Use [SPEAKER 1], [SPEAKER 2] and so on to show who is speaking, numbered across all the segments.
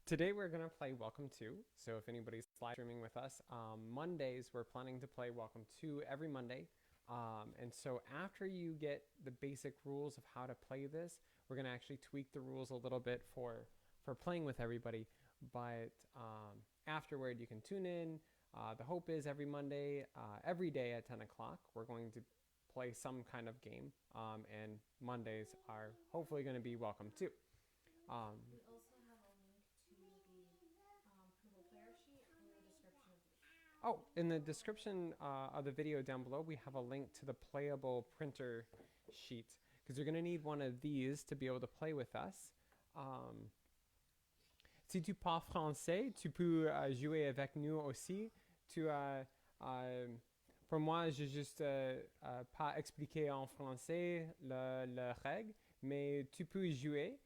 [SPEAKER 1] Today we're going to play Welcome to. So if anybody's live streaming with us, Mondays we're planning to play Welcome to every Monday. And so after you get the basic rules of how to play this, we're going to actually tweak the rules a little bit for playing with everybody. But afterward, you can tune in. The hope is every Monday, every day at 10 o'clock, we're going to play some kind of game. And Mondays are hopefully going to be Welcome to.
[SPEAKER 2] We also have a link to the Google player sheet in the description of the video.
[SPEAKER 1] Oh, in the description of the video down below, we have a link to the playable printer sheet because you're going to need one of these to be able to play with us. Si tu parles français, tu peux jouer avec nous aussi. Pour moi, je juste pas expliquer en français le règle, mais tu peux jouer.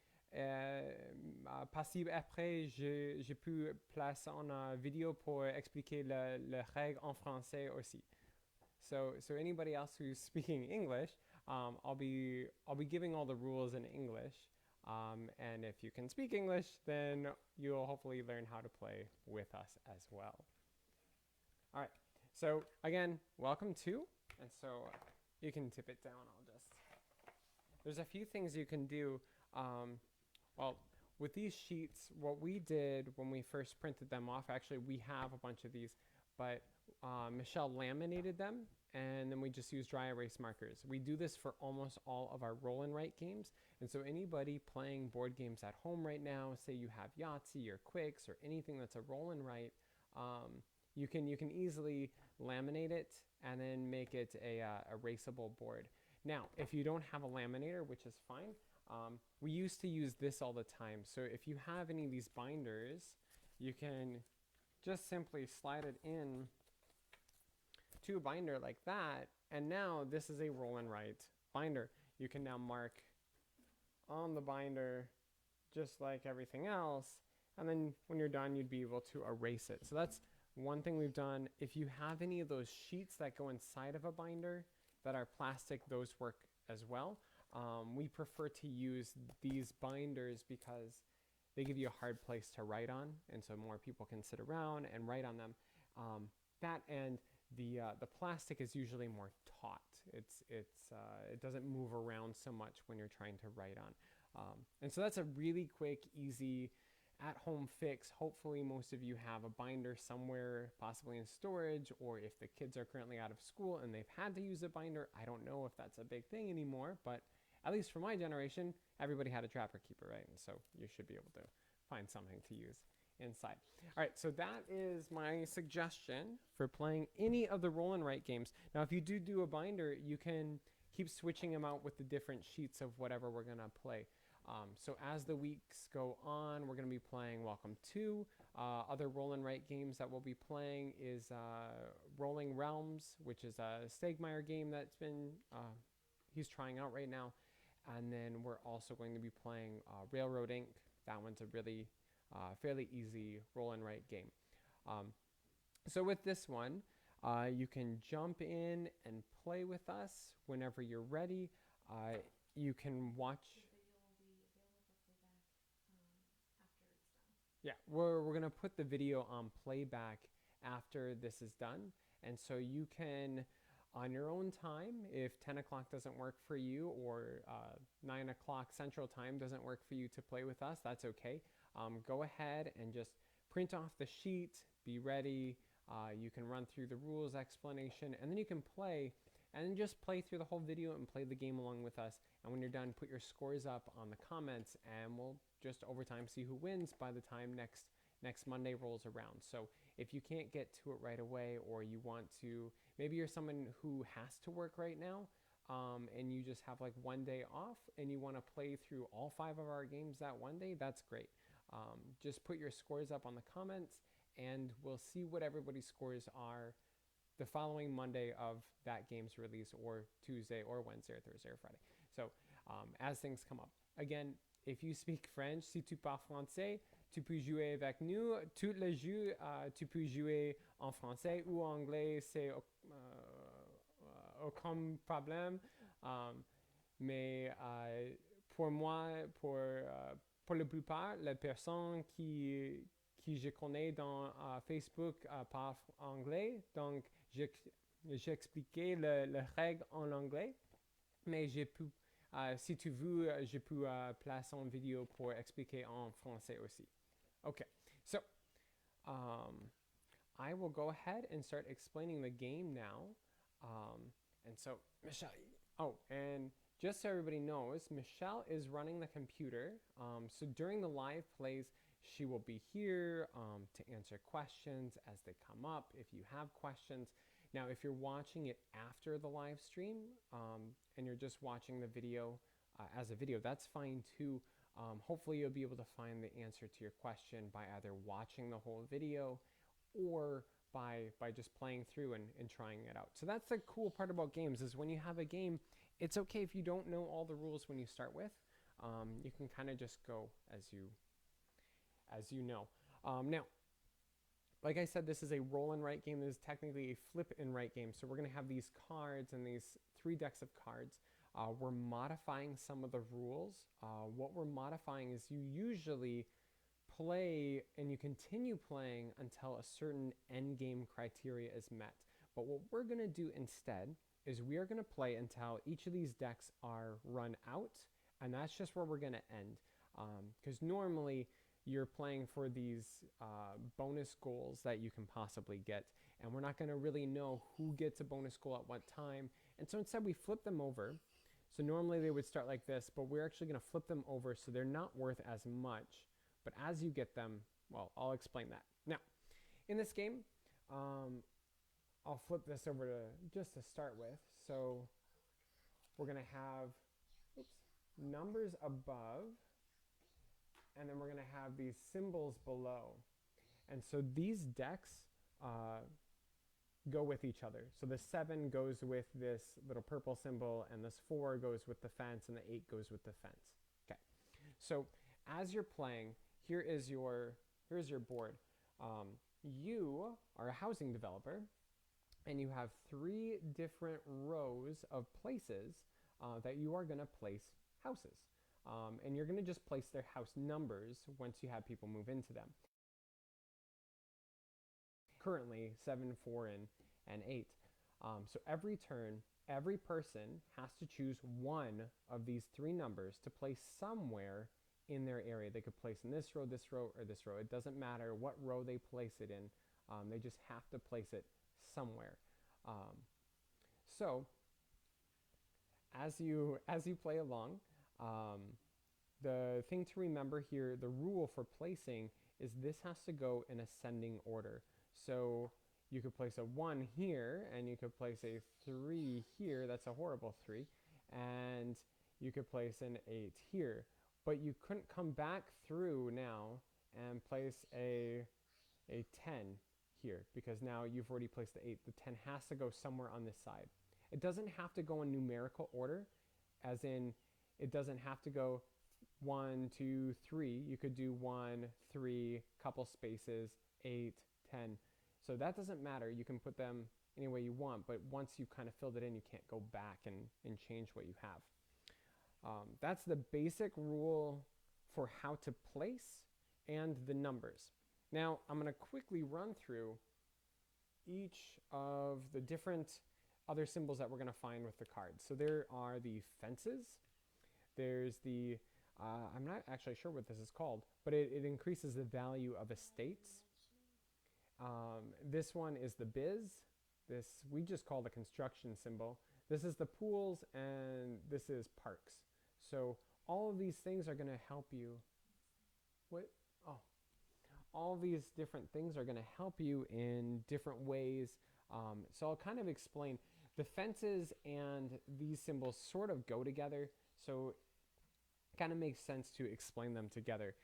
[SPEAKER 1] Parce après, j'ai pu placer en vidéo pour expliquer le règle en français aussi. So anybody else who's speaking English, I'll be giving all the rules in English. And if you can speak English, then you'll hopefully learn how to play with us as well. All right. So again, welcome to, and so you can tip it down. There's a few things you can do. Well, with these sheets, what we did when we first printed them off, actually we have a bunch of these, but Michelle laminated them, and then we just use dry erase markers. We do this for almost all of our roll and write games, and so anybody playing board games at home right now, say you have Yahtzee or Quicks or anything that's a roll and write, you can easily laminate it and then make it a erasable board. Now, if you don't have a laminator, which is fine, we used to use this all the time. So if you have any of these binders, you can just simply slide it in to a binder like that. And now this is a roll and write binder. You can now mark on the binder just like everything else. And then when you're done, you'd be able to erase it. So that's one thing we've done. If you have any of those sheets that go inside of a binder that are plastic, those work as well. We prefer to use these binders because they give you a hard place to write on, and so more people can sit around and write on them. That and the plastic is usually more taut. It doesn't move around so much when you're trying to write on. And so that's a really quick, easy, at-home fix. Hopefully most of you have a binder somewhere, possibly in storage, or if the kids are currently out of school and they've had to use a binder, I don't know if that's a big thing anymore, but at least for my generation, everybody had a Trapper Keeper, right? And so you should be able to find something to use inside. All right, so that is my suggestion for playing any of the roll and write games. Now, if you do a binder, you can keep switching them out with the different sheets of whatever we're gonna play. So as the weeks go on, we're going to be playing Welcome to. Other roll and write games that we'll be playing is Rolling Realms, which is a Stegmeyer game that's been he's trying out right now. And then we're also going to be playing Railroad Inc. That one's a really fairly easy roll and write game. So with this one, you can jump in and play with us whenever you're ready. You can watch. Yeah, we're going to put the video on playback after this is done. And so you can, on your own time, if 10 o'clock doesn't work for you or 9 o'clock Central Time doesn't work for you to play with us, that's okay. Go ahead and just print off the sheet, be ready. You can run through the rules explanation, and then you can play and then just play through the whole video and play the game along with us. And when you're done, put your scores up on the comments, and we'll just over time see who wins by the time next Monday rolls around. So if you can't get to it right away, or you want to, maybe you're someone who has to work right now, and you just have like one day off and you want to play through all 5 of our games that one day, that's great. Just put your scores up on the comments, and we'll see what everybody's scores are the following Monday of that game's release, or Tuesday or Wednesday or Thursday or Friday. So as things come up. Again, if you speak French, si tu parles français, tu peux jouer avec nous. Tous les jeux, tu peux jouer en français ou en anglais, c'est aucun problème. Mais pour moi, pour la plupart, les personnes qui je connais dans Facebook parlent anglais, donc j'ai expliqué les règles en anglais, mais j'ai pu, si tu veux, je peux placer une vidéo pour expliquer en français aussi. Okay, so I will go ahead and start explaining the game now. And so, Michelle, oh, and just so everybody knows, Michelle is running the computer. So during the live plays, she will be here to answer questions as they come up if you have questions. Now, if you're watching it after the live stream and you're just watching the video as a video, that's fine too. Hopefully, you'll be able to find the answer to your question by either watching the whole video or by just playing through and trying it out. So that's the cool part about games is when you have a game, it's okay if you don't know all the rules when you start with. You can kind of just go as you know. Now, like I said, this is a roll and write game. This is technically a flip and write game. So we're going to have these cards and these 3 decks of cards. We're modifying some of the rules. What we're modifying is you usually play and you continue playing until a certain end game criteria is met. But what we're going to do instead is we are going to play until each of these decks are run out, and that's just where we're going to end. Because normally you're playing for these bonus goals that you can possibly get, and we're not going to really know who gets a bonus goal at what time. And so instead we flip them over. So normally they would start like this, but we're actually going to flip them over so they're not worth as much. But as you get them, well, I'll explain that. Now, in this game, I'll flip this over to just to start with. So we're going to have numbers above, and then we're going to have these symbols below. And so these decks go with each other. So the 7 goes with this little purple symbol, and this 4 goes with the fence, and the 8 goes with the fence. Okay. So as you're playing, here's your board. You are a housing developer, and you have 3 different rows of places that you are going to place houses. And you're going to just place their house numbers once you have people move into them. Currently 7, 4, and 8. So every turn, every person has to choose one of these 3 numbers to place somewhere in their area. They could place in this row, or this row. It doesn't matter what row they place it in. They just have to place it somewhere. So as you play along, the thing to remember here, the rule for placing is this has to go in ascending order. So you could place a 1 here, and you could place a 3 here. That's a horrible 3. And you could place an 8 here. But you couldn't come back through now and place a 10 here, because now you've already placed the 8. The 10 has to go somewhere on this side. It doesn't have to go in numerical order, as in it doesn't have to go 1, 2, 3. You could do 1, 3, couple spaces, 8, 10. So that doesn't matter. You can put them any way you want, but once you've kind of filled it in, you can't go back and change what you have. That's the basic rule for how to place and the numbers. Now, I'm going to quickly run through each of the different other symbols that we're going to find with the cards. So there are the fences. There's the, I'm not actually sure what this is called, but it increases the value of estates. This one is the biz. This we just call the construction symbol. This is the pools, and this is parks. So all of these things are going to help you. All these different things are going to help you in different ways. So I'll kind of explain. The fences and these symbols sort of go together, so it kind of makes sense to explain them together.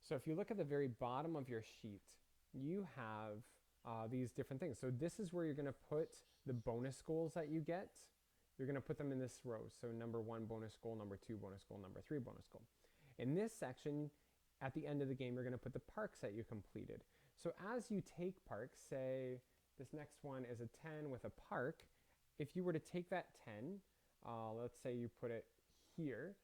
[SPEAKER 1] So if you look at the very bottom of your sheet, you have these different things. So this is where you're going to put the bonus goals that you get. You're going to put them in this row. So number 1 bonus goal, number 2 bonus goal, number 3 bonus goal. In this section, at the end of the game, you're going to put the parks that you completed. So as you take parks, say this next one is a 10 with a park. If you were to take that 10, let's say you put it here,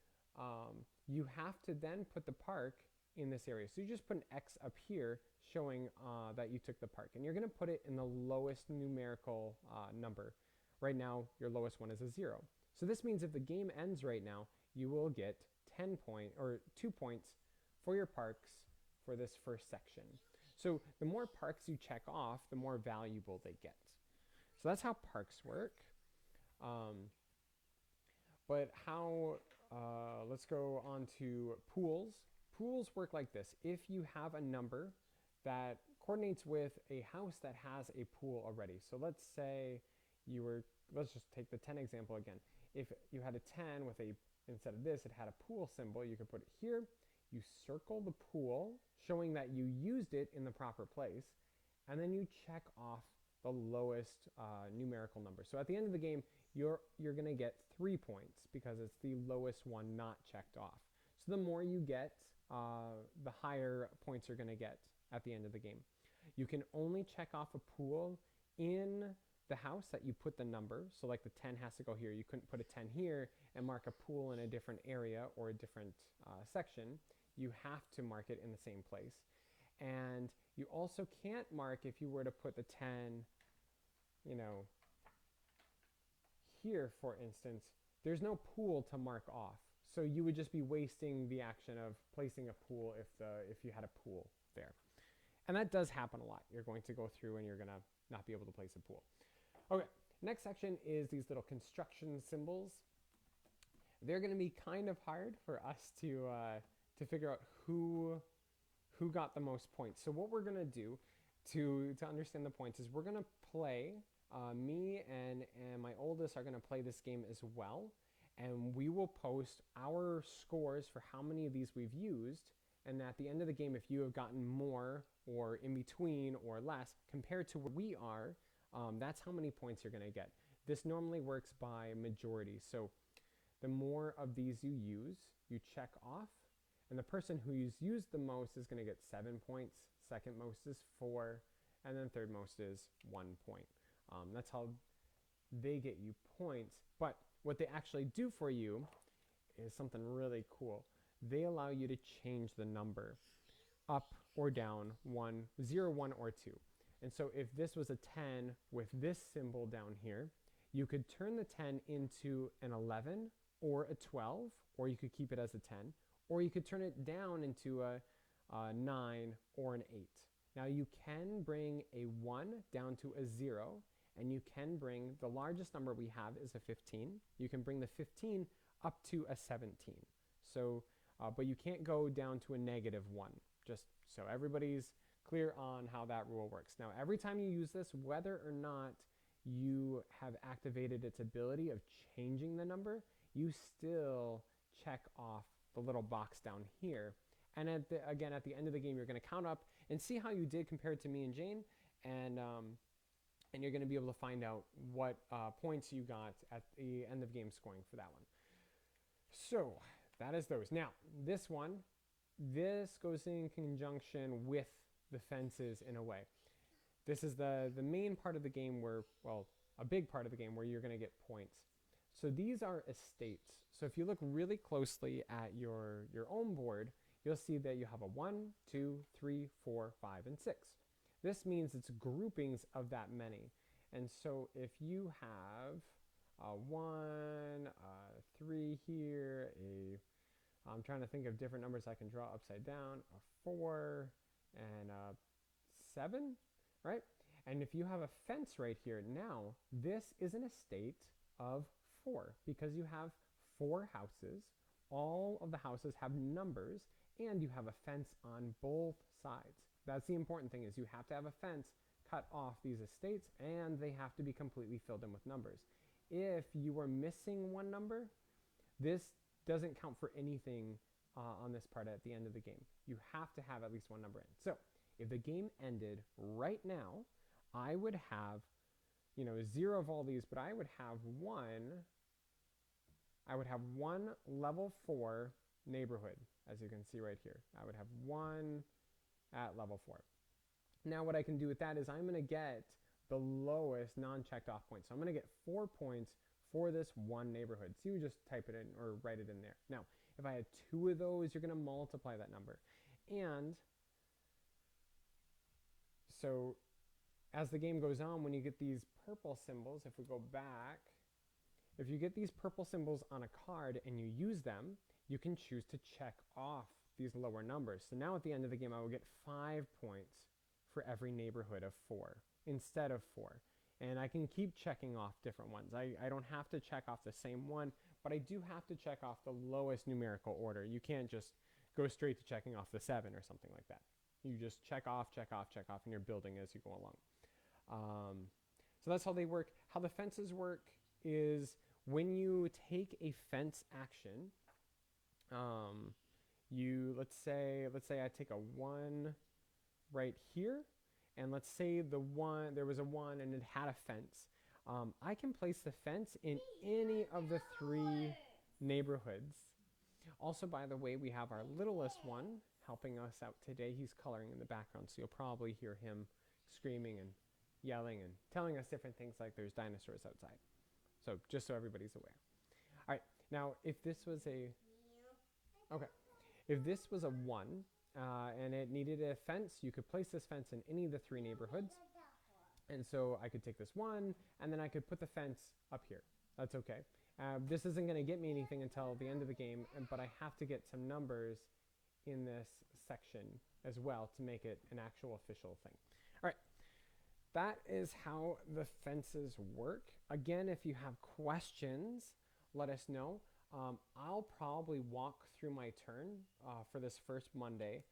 [SPEAKER 1] you have to then put the park in this area. So you just put an X up here showing that you took the park. And you're going to put it in the lowest numerical number. Right now, your lowest one is a 0. So this means if the game ends right now, you will get 2 points for your parks for this first section. So the more parks you check off, the more valuable they get. So that's how parks work. But how, let's go on to pools. Pools work like this. If you have a number that coordinates with a house that has a pool already. So let's say let's just take the 10 example again. If you had a 10 with instead of this, it had a pool symbol, you could put it here. You circle the pool, showing that you used it in the proper place, and then you check off the lowest numerical number. So at the end of the game, you're going to get 3 points because it's the lowest one not checked off. So the more you get, the higher points you're going to get at the end of the game. You can only check off a pool in the house that you put the number. So like the 10 has to go here. You couldn't put a 10 here and mark a pool in a different area or a different section. You have to mark it in the same place. And you also can't mark, if you were to put the 10, here, for instance, there's no pool to mark off. So you would just be wasting the action of placing a pool if you had a pool there. And that does happen a lot. You're going to go through and you're going to not be able to place a pool. Okay, next section is these little construction symbols. They're going to be kind of hard for us to figure out who got the most points. So what we're going to do to understand the points is we're going to play, me and my oldest are going to play this game as well. And we will post our scores for how many of these we've used. And at the end of the game, if you have gotten more or in between or less compared to where we are, that's how many points you're going to get. This normally works by majority. So the more of these you use, you check off. And the person who's used the most is going to get 7 points. Second most is 4. And then third most is 1 point. That's how they get you points. But what they actually do for you is something really cool. They allow you to change the number up or down, 0, 1, or 2. And so if this was a 10 with this symbol down here, you could turn the 10 into an 11 or a 12, or you could keep it as a 10, or you could turn it down into a 9 or an 8. Now you can bring a 1 down to a 0, and you can bring, the largest number we have is a 15. You can bring the 15 up to a 17. So, but you can't go down to a -1, just so everybody's clear on how that rule works. Now, every time you use this, whether or not you have activated its ability of changing the number, you still check off the little box down here. And again, at the end of the game, you're going to count up and see how you did compared to me and Jane, and you're going to be able to find out what points you got at the end of game scoring for that one. So that is those. Now, this goes in conjunction with the fences in a way. This is the main part of the game where, well, a big part of the game where you're going to get points. So these are estates. So if you look really closely at your own board, you'll see that you have a 1, 2, 3, 4, 5, and 6. This means it's groupings of that many. And so if you have a 1, a 3 here, I'm trying to think of different numbers I can draw upside down, a 4, and a 7, right? And if you have a fence right here, now this is an estate of 4 because you have 4 houses. All of the houses have numbers, and you have a fence on both sides. That's the important thing, is you have to have a fence cut off these estates, and they have to be completely filled in with numbers. If you are missing one number, this doesn't count for anything on this part at the end of the game. You have to have at least one number in. So if the game ended right now, I would have, 0 of all these, but I would have one level 4 neighborhood, as you can see right here. I would have one at level 4. Now what I can do with that is I'm going to get the lowest non-checked off point. So I'm going to get 4 points for this one neighborhood. So you would just type it in or write it in there. Now, If I had 2 of those, you're going to multiply that number. And so as the game goes on, when you get these purple symbols, if we go back, if you get these purple symbols on a card and you use them, you can choose to check off these lower numbers. So now at the end of the game, I will get 5 points for every neighborhood of 4 instead of 4. And I can keep checking off different ones. I don't have to check off the same one, but I do have to check off the lowest numerical order. You can't just go straight to checking off the 7 or something like that. You just check off, and you're building as you go along. So that's how they work. How the fences work is when you take a fence action, let's say I take a 1 right here, and let's say there was a 1 and it had a fence. I can place the fence in any of the 3 neighborhoods. Also, by the way, we have our littlest one helping us out today. He's coloring in the background, so you'll probably hear him screaming and yelling and telling us different things like there's dinosaurs outside. So just so everybody's aware. All right, now if this was a 1 and it needed a fence, you could place this fence in any of the 3 neighborhoods. And so I could take this 1 and then I could put the fence up here. That's okay. This isn't going to get me anything until the end of the game, but I have to get some numbers in this section as well to make it an actual official thing. All right, that is how the fences work. Again, if you have questions, let us know. I'll probably walk through my turn for this first Monday,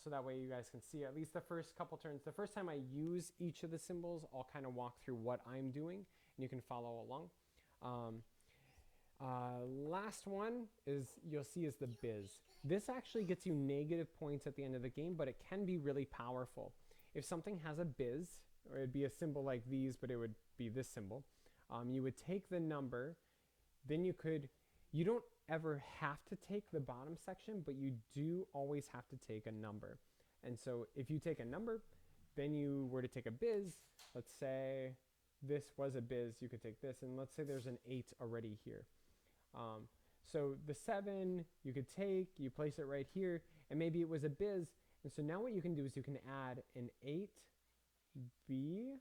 [SPEAKER 1] so that way you guys can see at least the first couple turns. The first time I use each of the symbols, I'll kind of walk through what I'm doing, and you can follow along. Last one is you'll see is the biz. This actually gets you negative points at the end of the game, but it can be really powerful. If something has a biz, or it'd be a symbol like these, but it would be this symbol, you would take the number, then you don't ever have to take the bottom section, but you do always have to take a number. And so if you take a number, then you were to take a biz, let's say this was a biz, you could take this, and let's say there's an 8 already here. So the 7 you could take, you place it right here, and maybe it was a biz. And so now what you can do is you can add an 8B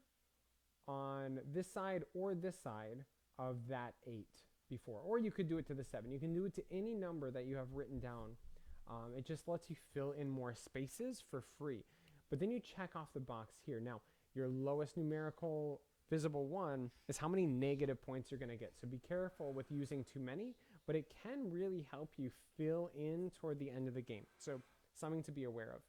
[SPEAKER 1] on this side or this side of that 8 before. Or you could do it to the 7. You can do it to any number that you have written down. It just lets you fill in more spaces for free. But then you check off the box here. Now, your lowest numerical visible one is how many negative points you're going to get. So be careful with using too many, but it can really help you fill in toward the end of the game. So something to be aware of.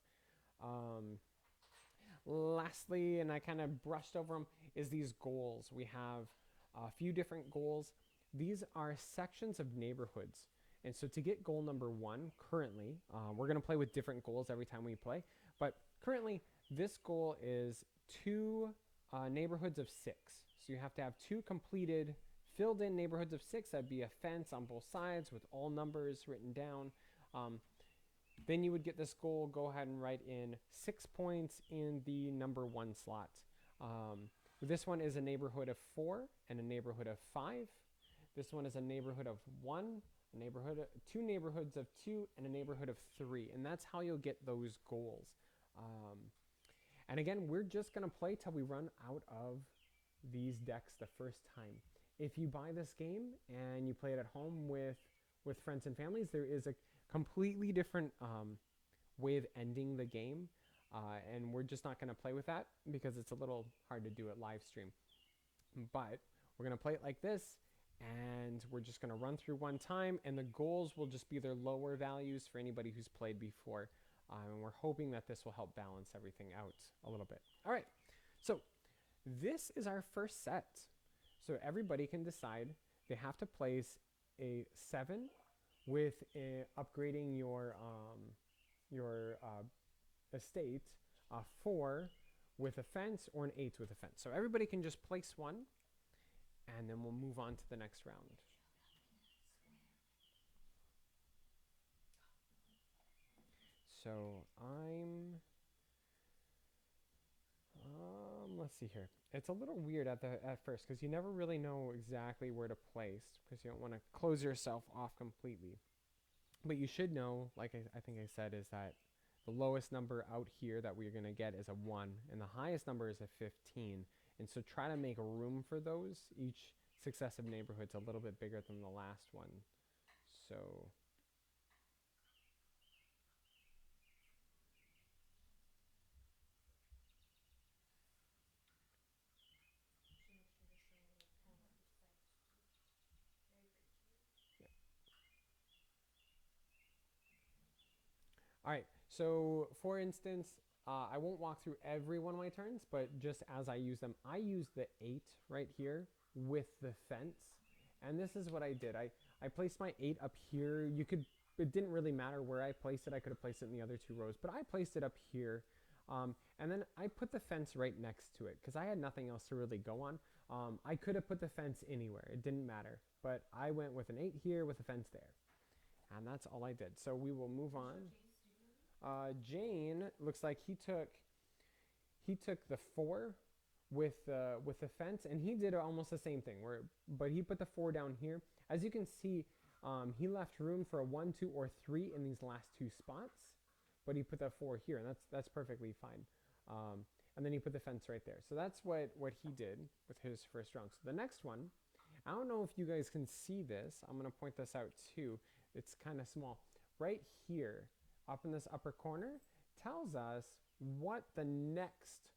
[SPEAKER 1] Lastly, and I kind of brushed over them, is these goals. We have a few different goals. These are sections of neighborhoods. And so to get goal number 1, currently, we're going to play with different goals every time we play. But currently, this goal is 2 neighborhoods of 6. So you have to have 2 completed, filled in neighborhoods of 6. That'd be a fence on both sides with all numbers written down. Then you would get this goal, go ahead and write in 6 points in the number 1 slot. This one is a neighborhood of 4 and a neighborhood of 5. This one is a neighborhood of 1, two neighborhoods of 2, and a neighborhood of 3. And that's how you'll get those goals. And again, we're just going to play till we run out of these decks the first time. If you buy this game and you play it at home with friends and families, there is a completely different way of ending the game. And we're just not going to play with that because it's a little hard to do it live stream. But we're going to play it like this, and we're just going to run through one time, and the goals will just be their lower values for anybody who's played before. And we're hoping that this will help balance everything out a little bit. All right, so this is our first set. So everybody can decide they have to place a 7 with upgrading your estate, 4 with a fence, or an 8 with a fence. So everybody can just place one, and then we'll move on to the next round. So let's see here. It's a little weird at first because you never really know exactly where to place because you don't want to close yourself off completely. But you should know, like I think I said, is that the lowest number out here that we're going to get is a 1, and the highest number is a 15. And so try to make room for those. Each successive neighborhood's a little bit bigger than the last one. So
[SPEAKER 2] Should make sure to show like kind of like effect. Very very cute.
[SPEAKER 1] all right, so for instance, I won't walk through every one of my turns, but just as I use them, I use the 8 right here with the fence. And this is what I did. I placed my 8 up here. It didn't really matter where I placed it. I could have placed it in the other 2 rows, but I placed it up here. And then I put the fence right next to it because I had nothing else to really go on. I could have put the fence anywhere. It didn't matter. But I went with an 8 here with a fence there. And that's all I did. So we will move on. Jane looks like he took the 4 with the fence, and he did almost the same thing. But he put the 4 down here. As you can see, he left room for a 1, 2, or 3 in these last 2 spots, but he put that 4 here, and that's perfectly fine. And then he put the fence right there. So that's what he did with his first round. So the next one, I don't know if you guys can see this. I'm gonna point this out too. It's kind of small. Right here, up in this upper corner, tells us what the next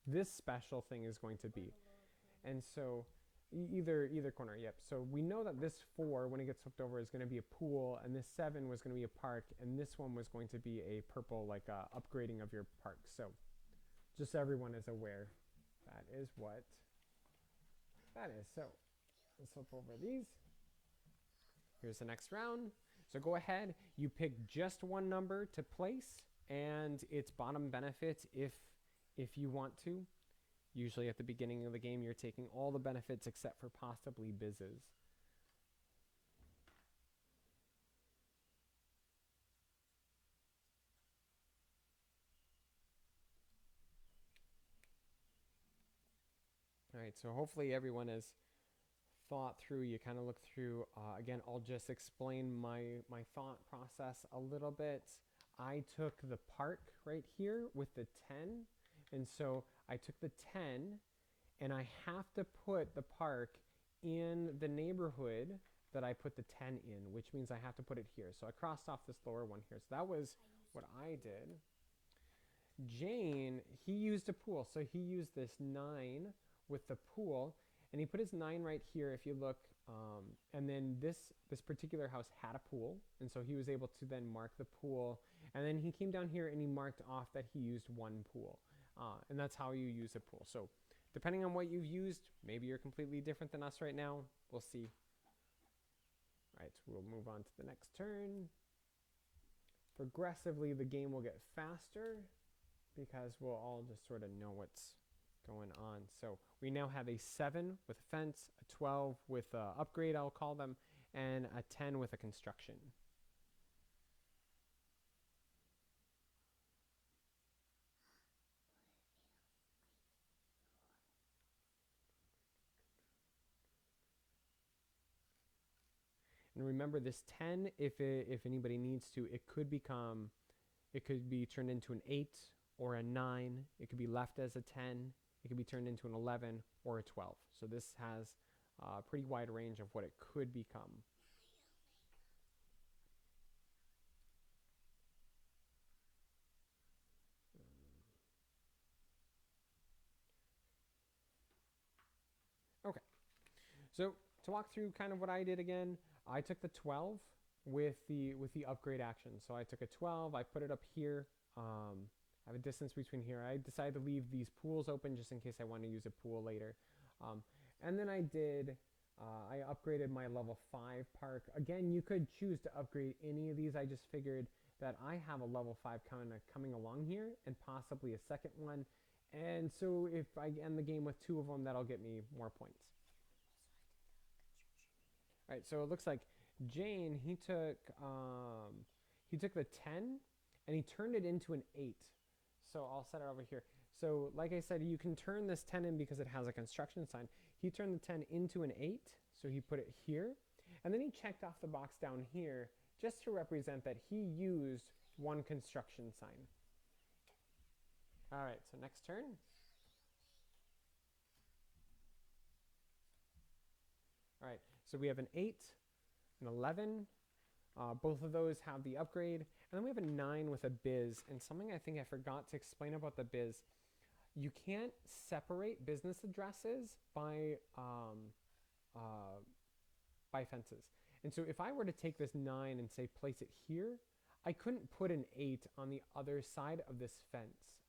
[SPEAKER 1] this special thing is going to be. And so either corner, yep. So we know that this 4, when it gets flipped over, is going to be a pool, and this 7 was going to be a park, and this one was going to be a purple, like upgrading of your park. So just so everyone is aware, that is what that is. So let's flip over these. Here's the next round. So go ahead, you pick just one number to place, and its bottom benefit if you want to. Usually at the beginning of the game, you're taking all the benefits except for possibly bizzes. All right, so hopefully everyone has thought through. You kind of look through. Again, I'll just explain my thought process a little bit. I took the park right here with the 10, and so I took the 10, and I have to put the park in the neighborhood that I put the 10 in, which means I have to put it here. So I crossed off this lower one here. So that was what I did. Jane, he used a pool. So he used this 9 with the pool, and he put his 9 right here if you look. And then this particular house had a pool, and so he was able to then mark the pool. And then he came down here and he marked off that he used 1 pool. And that's how you use a pool. So depending on what you've used, maybe you're completely different than us right now. We'll see. All right, so we'll move on to the next turn. Progressively, the game will get faster because we'll all just sort of know what's going on. So we now have a 7 with a fence, a 12 with a upgrade, I'll call them, and a 10 with a construction. And remember this 10, if anybody needs to, it could be turned into an 8 or a 9. It could be left as a 10. It could be turned into an 11 or a 12. So this has a pretty wide range of what it could become. Okay, so to walk through kind of what I did again, I took the 12 with the upgrade action. So I took a 12, I put it up here. I have a distance between here. I decided to leave these pools open just in case I want to use a pool later. And then I upgraded my level 5 park. Again, you could choose to upgrade any of these. I just figured that I have a level 5 coming along here and possibly a second one. And so if I end the game with 2 of them, that'll get me more points. All right, so it looks like Jane, he took the 10 and he turned it into an 8. So I'll set it over here. So like I said, you can turn this 10 in because it has a construction sign. He turned the 10 into an 8, so he put it here. And then he checked off the box down here just to represent that he used one construction sign. All right, so next turn. All right, so we have an 8, an 11. Both of those have the upgrade. And then we have a 9 with a biz. And something I think I forgot to explain about the biz, you can't separate business addresses by fences. And so if I were to take this 9 and say place it here, I couldn't put an 8 on the other side of this fence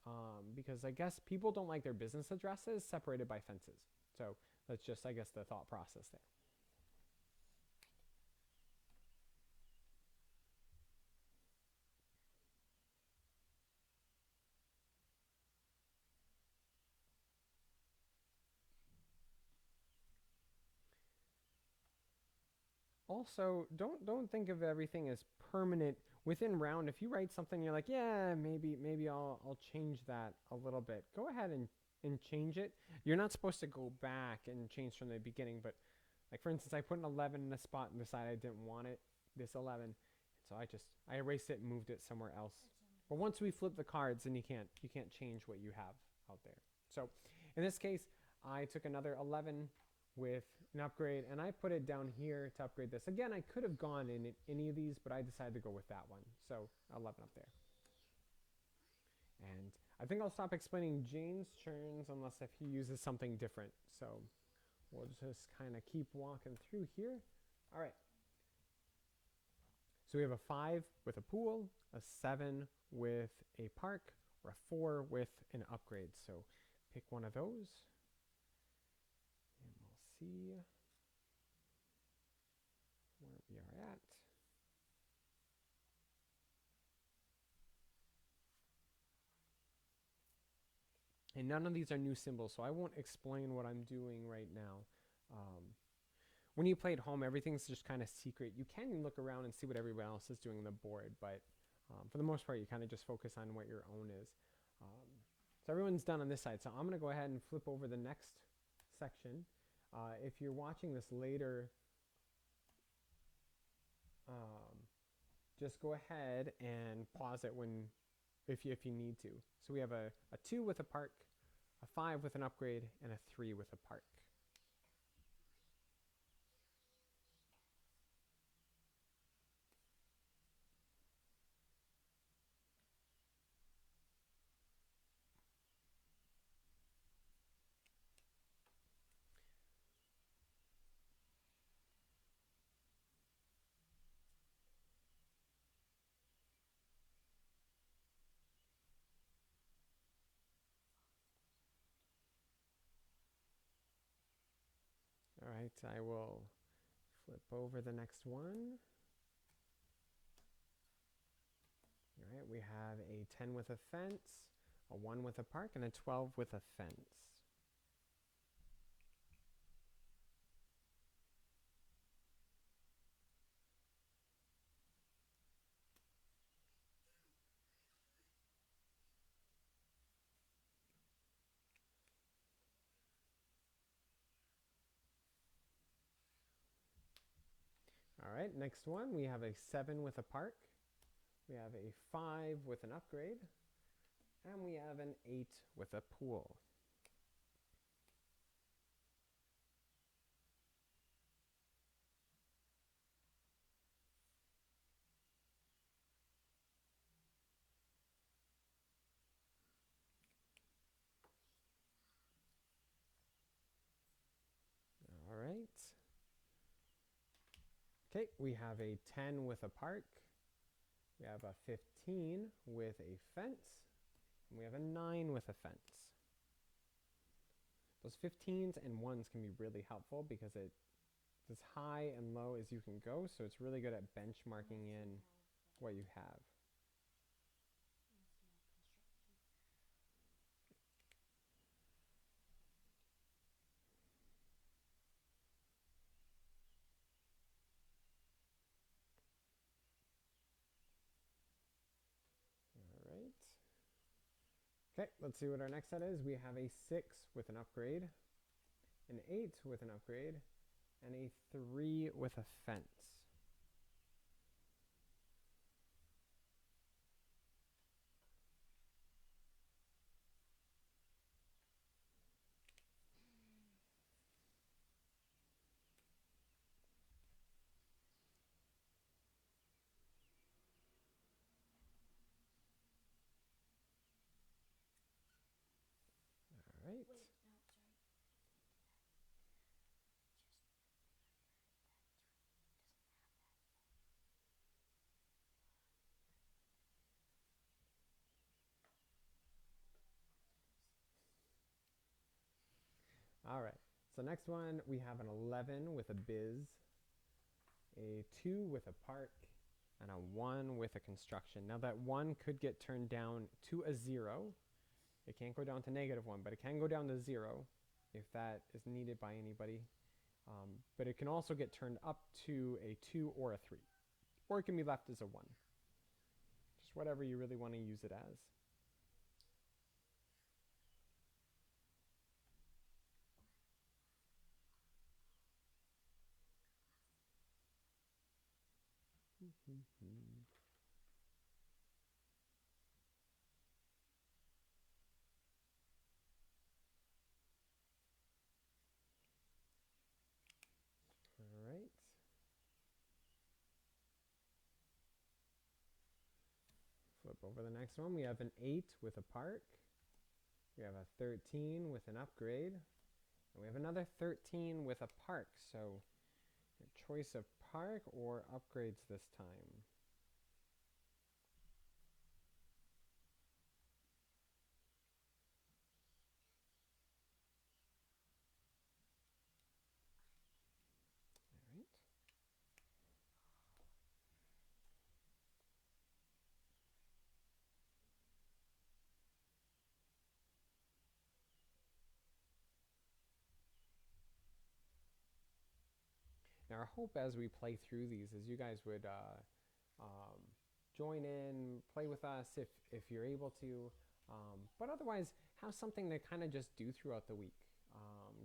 [SPEAKER 1] because I guess people don't like their business addresses separated by fences. So that's just, I guess, the thought process there. Also, don't think of everything as permanent within round. If you write something, you're like, yeah, maybe I'll change that a little bit. Go ahead and change it. You're not supposed to go back and change from the beginning, but like for instance, I put an 11 in a spot and decided I didn't want it, this 11, and so I erased it and moved it somewhere else. But once we flip the cards, then you can't change what you have out there. So in this case, I took another 11 with an upgrade and I put it down here to upgrade this. Again, I could have gone in any of these, but I decided to go with that one. So 11 up there. And I think I'll stop explaining Jane's turns unless if he uses something different. So we'll just kind of keep walking through here. All right. So we have a 5 with a pool, a 7 with a park, or a 4 with an upgrade. So pick one of those. And we'll see where we are at. And none of these are new symbols, so I won't explain what I'm doing right now. When you play at home, everything's just kind of secret. You can look around and see what everyone else is doing on the board, but for the most part, you kind of just focus on what your own is. So everyone's done on this side. So I'm going to go ahead and flip over the next section. If you're watching this later, just go ahead and pause it if you need to. So we have a 2 with a park, a 5 with an upgrade, and a 3 with a park. All right, I will flip over the next one. All right, we have a 10 with a fence, a 1 with a park, and a 12 with a fence. All right, next one, we have a 7 with a park, we have a 5 with an upgrade, and we have an 8 with a pool. All right. Okay, we have a 10 with a park, we have a 15 with a fence, and we have a 9 with a fence. Those 15s and 1s can be really helpful because it's as high and low as you can go, so it's really good at benchmarking in what you have. All right. Okay, let's see what our next set is. We have a 6 with an upgrade, an 8 with an upgrade, and a 3 with a fence. right.
[SPEAKER 2] Wait, no, sorry.
[SPEAKER 1] All right. So next one, we have an 11 with a biz, a 2 with a park, and a 1 with a construction. Now that 1 could get turned down to a 0. It can't go down to -1, but it can go down to 0 if that is needed by anybody. But it can also get turned up to a 2 or a 3. Or it can be left as a 1. Just whatever you really want to use it as. All right. Flip over the next one. We have an 8 with a park. We have a 13 with an upgrade. And we have another 13 with a park. So your choice of park or upgrades this time. All right. Now our hope as we play through these is you guys would um, join in, play with us if you're able to, but otherwise have something to kind of just do throughout the week.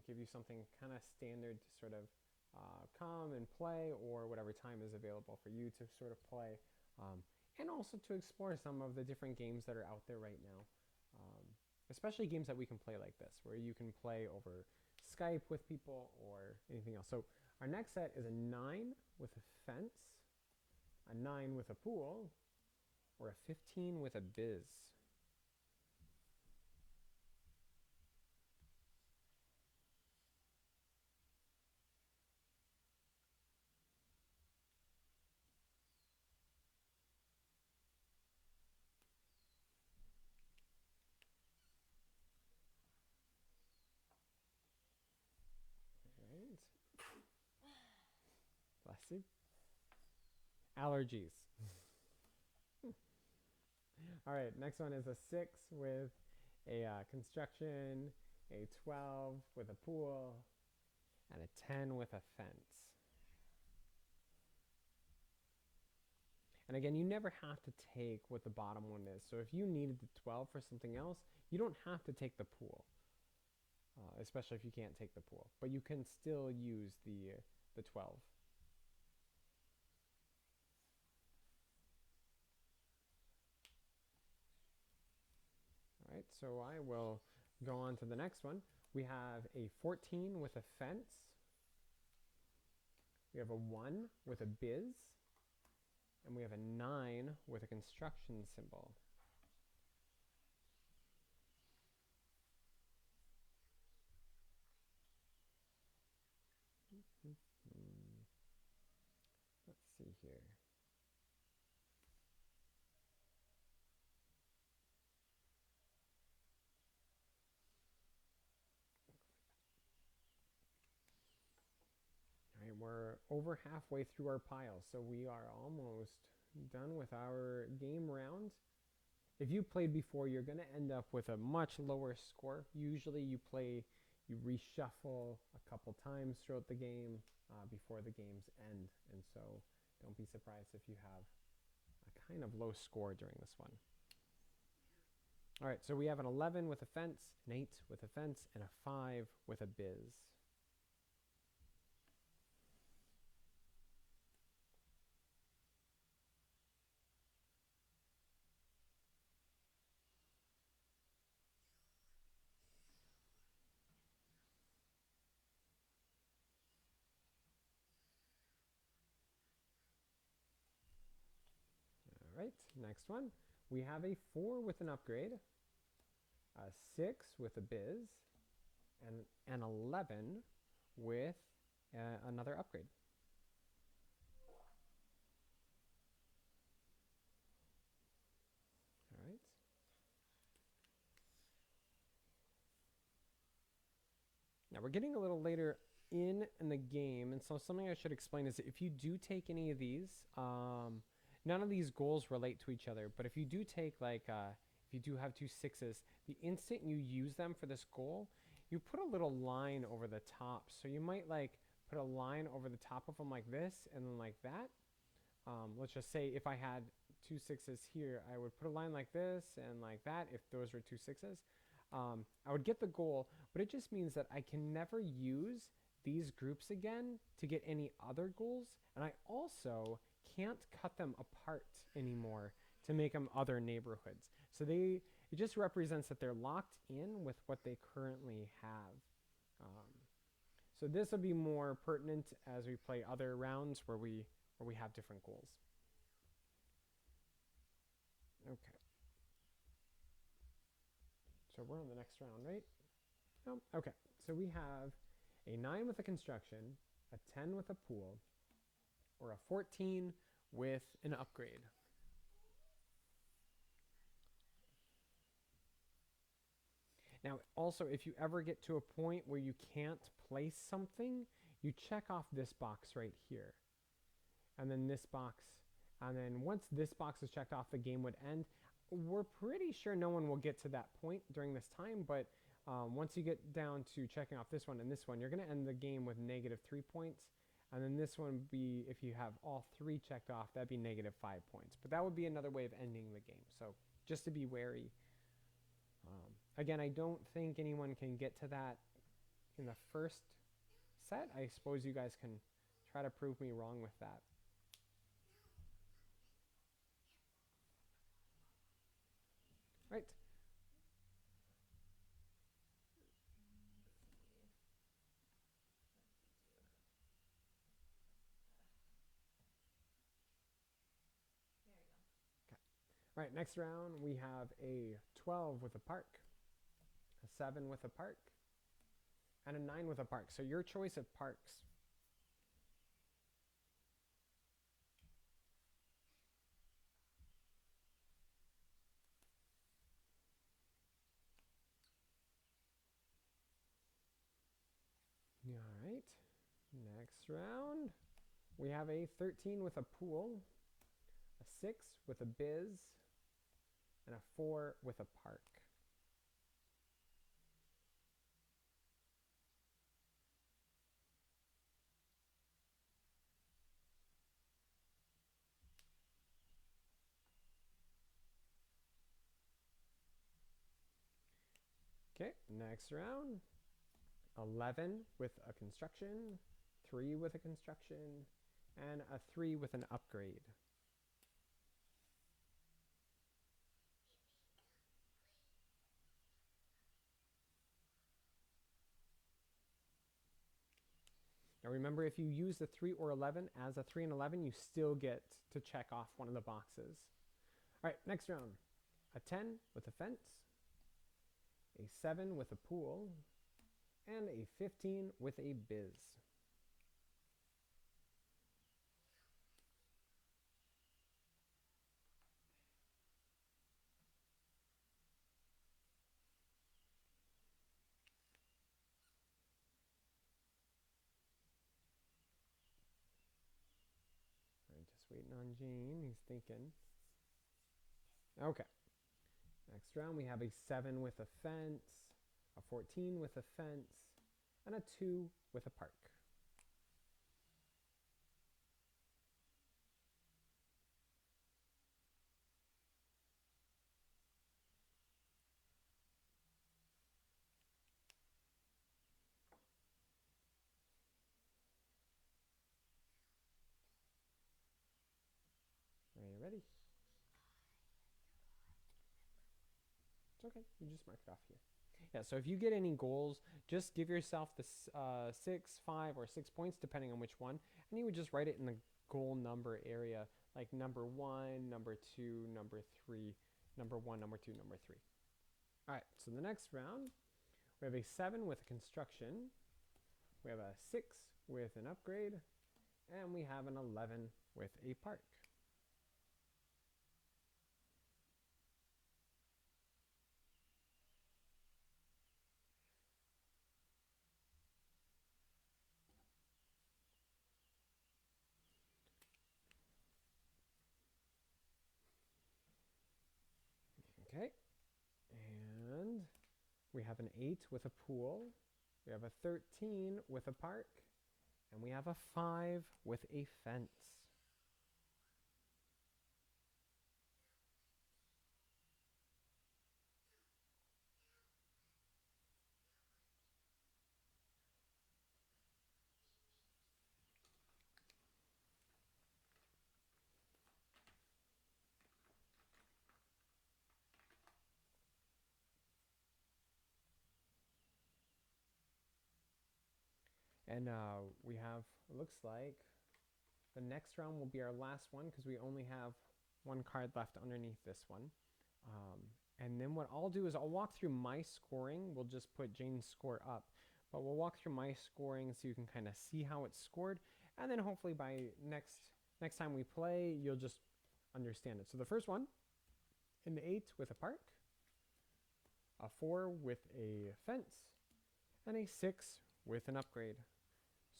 [SPEAKER 1] Give you something kind of standard to sort of come and play, or whatever time is available for you to sort of play, and also to explore some of the different games that are out there right now, especially games that we can play like this, where you can play over Skype with people or anything else. So our next set is a 9 with a fence, a 9 with a pool, or a 15 with a biz. Right. Bless you. Allergies. All right, next one is a 6 with a construction, a 12 with a pool, and a 10 with a fence. And again, you never have to take what the bottom one is. So if you needed the 12 for something else, you don't have to take the pool, especially if you can't take the pool. But you can still use the 12. All right, so I will go on to the next one. We have a 14 with a fence. We have a 1 with a biz. And we have a 9 with a construction symbol. Let's see here. All right, we're over halfway through our pile, so we are almost done with our game round. If you played before, you're going to end up with a much lower score. Usually you reshuffle a couple times throughout the game before the games end, and so don't be surprised if you have a kind of low score during this one. All right, so we have an 11 with a fence, an 8 with a fence, and a 5 with a biz. All right, next one. We have a 4 with an upgrade, a 6 with a biz, and 11 with another upgrade. All right. Now we're getting a little later in the game, and so something I should explain is that if you do take any of these, none of these goals relate to each other, but if you do take like, if you do have 2 6s, the instant you use them for this goal, you put a little line over the top. So you might like put a line over the top of them like this and then like that. Let's just say if I had 2 6s here, I would put a line like this and like that if those were 2 6s. I would get the goal, but it just means that I can never use these groups again to get any other goals, and I also can't cut them apart anymore to make them other neighborhoods. So it just represents that they're locked in with what they currently have. So this will be more pertinent as we play other rounds where we have different goals. Okay. So we're on the next round, right? Oh, okay. So we have a 9 with a construction, a 10 with a pool, or a 14 with an upgrade. Now, also, if you ever get to a point where you can't place something, you check off this box right here. And then this box. And then once this box is checked off, the game would end. We're pretty sure no one will get to that point during this time, but once you get down to checking off this one and this one, you're going to end the game with -3 points. And then this one would be, if you have all 3 checked off, that'd be -5 points. But that would be another way of ending the game. So just to be wary. Again, I don't think anyone can get to that in the first set. I suppose you guys can try to prove me wrong with that. Right. All right, next round we have a 12 with a park, a 7 with a park, and a 9 with a park. So your choice of parks. All right, next round we have a 13 with a pool, a 6 with a biz, and a 4 with a park. Okay, next round, 11 with a construction, 3 with a construction, and a 3 with an upgrade. Now remember, if you use the 3 or 11 as a 3 and 11, you still get to check off one of the boxes. All right, next round. A 10 with a fence, a 7 with a pool, and a 15 with a biz. All right, just waiting on Gene. He's thinking. Okay. Next round, we have a 7 with a fence, a 14 with a fence, and a 2 with a park. Are you ready? It's okay. You just mark it off here. Yeah, so if you get any goals, just give yourself the 6, 5, or 6 points, depending on which one, and you would just write it in the goal number area, like number 1, number 2, number 3, number 1, number 2, number 3. All right, so the next round, We have a 7 with a construction. We have a 6 with an upgrade. And we have an 11 with a park. Okay, and we have an 8 with a pool. We have a 13 with a park. And we have a 5 with a fence. And we have, it looks like, the next round will be our last one because we only have one card left underneath this one. And then what I'll do is I'll walk through my scoring. We'll just put Jane's score up. But we'll walk through my scoring so you can kind of see how it's scored. And then hopefully by next time we play, you'll just understand it. So the first one, an 8 with a park, a 4 with a fence, and a 6 with an upgrade.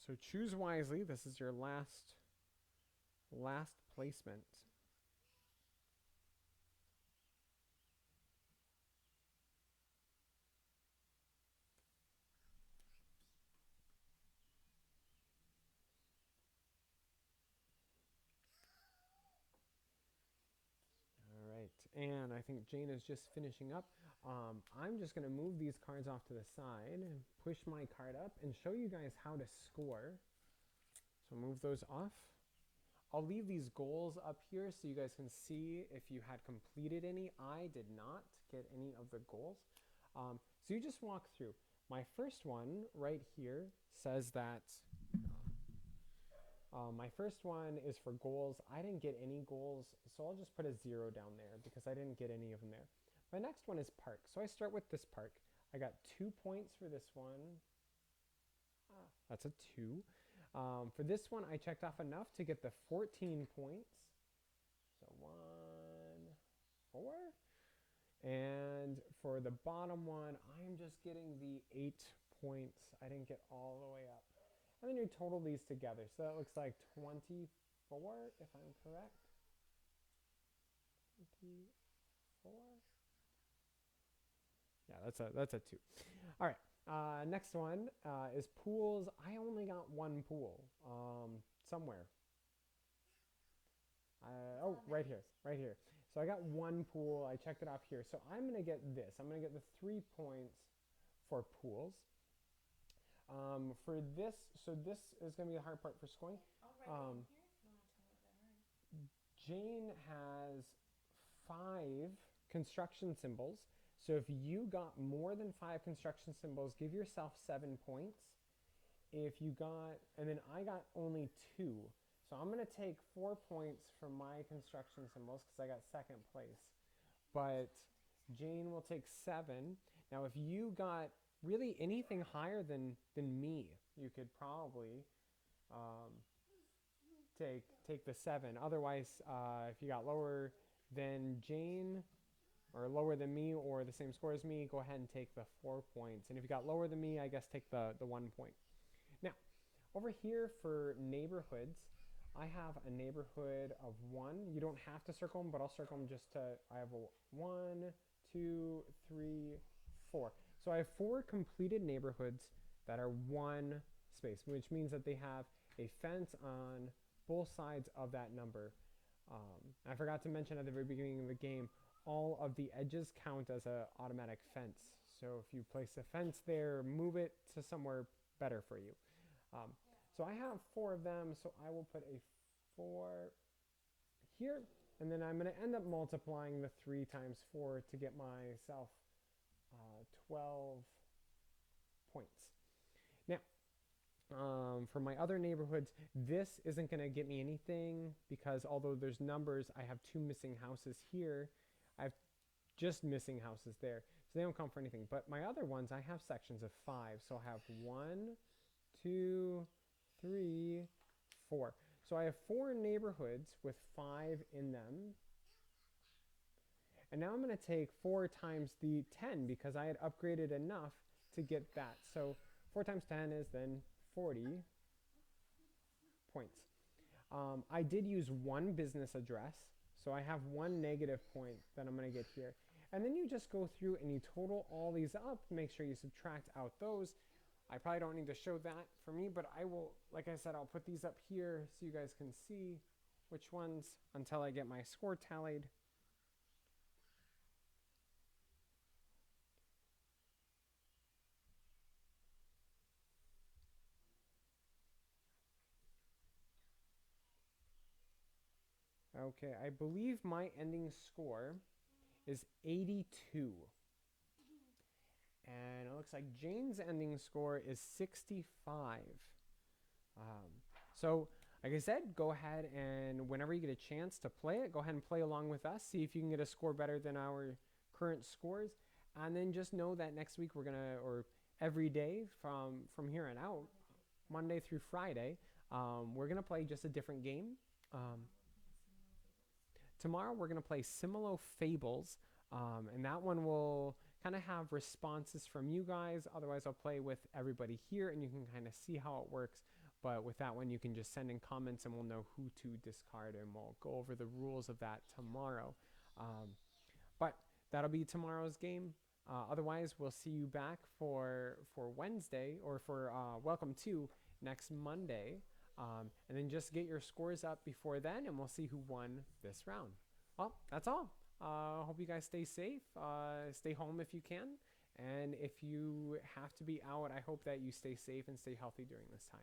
[SPEAKER 1] So choose wisely. This is your last placement. All right, and I think Jane is just finishing up. I'm just going to move these cards off to the side and push my card up and show you guys how to score. So move those off. I'll leave these goals up here so you guys can see if you had completed any. I did not get any of the goals. So you just walk through. My first one right here says that my first one is for goals. I didn't get any goals, so I'll just put a 0 down there because I didn't get any of them there. My next one is park. So I start with this park. I got 2 points for this one. That's a 2. For this one, I checked off enough to get the 14 points. So 1, 4. And for the bottom one, I'm just getting the 8 points. I didn't get all the way up. And then you total these together. So that looks like 24, if I'm correct. 24. Yeah, that's a 2. All right. Next one is pools. I only got 1 pool somewhere. Right here. So I got 1 pool. I checked it off here. So I'm going to get this. I'm going to get the 3 points for pools. For this, so this is going to be the hard part for scoring.
[SPEAKER 2] I'll write it in here if you want to tell me what I heard.
[SPEAKER 1] Jane has 5 construction symbols. So if you got more than 5 construction symbols, give yourself 7 points. If you got, and then I got only 2. So I'm going to take 4 points for my construction symbols because I got second place. But Jane will take 7. Now if you got really anything higher than me, you could probably take the 7. Otherwise, if you got lower than Jane, or lower than me, or the same score as me, go ahead and take the 4 points. And if you got lower than me, I guess take the 1 point. Now, over here for neighborhoods, I have a neighborhood of 1. You don't have to circle them, but I'll circle them just to, I have a 1, 2, 3, 4. So I have 4 completed neighborhoods that are 1 space, which means that they have a fence on both sides of that number. I forgot to mention at the very beginning of the game, all of the edges count as an automatic fence. So if you place a fence there, move it to somewhere better for you. So I have 4 of them, so I will put a 4 here, and then I'm going to end up multiplying the 3 times 4 to get myself 12 points. Now, for my other neighborhoods, this isn't going to get me anything because although there's numbers, I have 2 missing houses here. I have just missing houses there. So they don't count for anything. But my other ones, I have sections of 5. So I have 1, 2, 3, 4. So I have 4 neighborhoods with 5 in them. And now I'm going to take 4 times the 10 because I had upgraded enough to get that. So 4 times 10 is then 40 points. I did use 1 business address, so I have 1 negative point that I'm going to get here. And then you just go through and you total all these up, make sure you subtract out those. I probably don't need to show that for me, but I will, like I said, I'll put these up here so you guys can see which ones until I get my score tallied. Okay, I believe my ending score is 82. And it looks like Jane's ending score is 65. So, like I said, go ahead and whenever you get a chance to play it, go ahead and play along with us. See if you can get a score better than our current scores. And then just know that next week we're going to, or every day from here on out, Monday through Friday, we're going to play just a different game. Tomorrow we're going to play Similo Fables, and that one will kind of have responses from you guys. Otherwise, I'll play with everybody here, and you can kind of see how it works. But with that one, you can just send in comments, and we'll know who to discard, and we'll go over the rules of that tomorrow. But that'll be tomorrow's game. Otherwise, we'll see you back for Wednesday, or for Welcome to next Monday. And then just get your scores up before then, and we'll see who won this round. Well, that's all. Hope you guys stay safe. Stay home if you can. And if you have to be out, I hope that you stay safe and stay healthy during this time.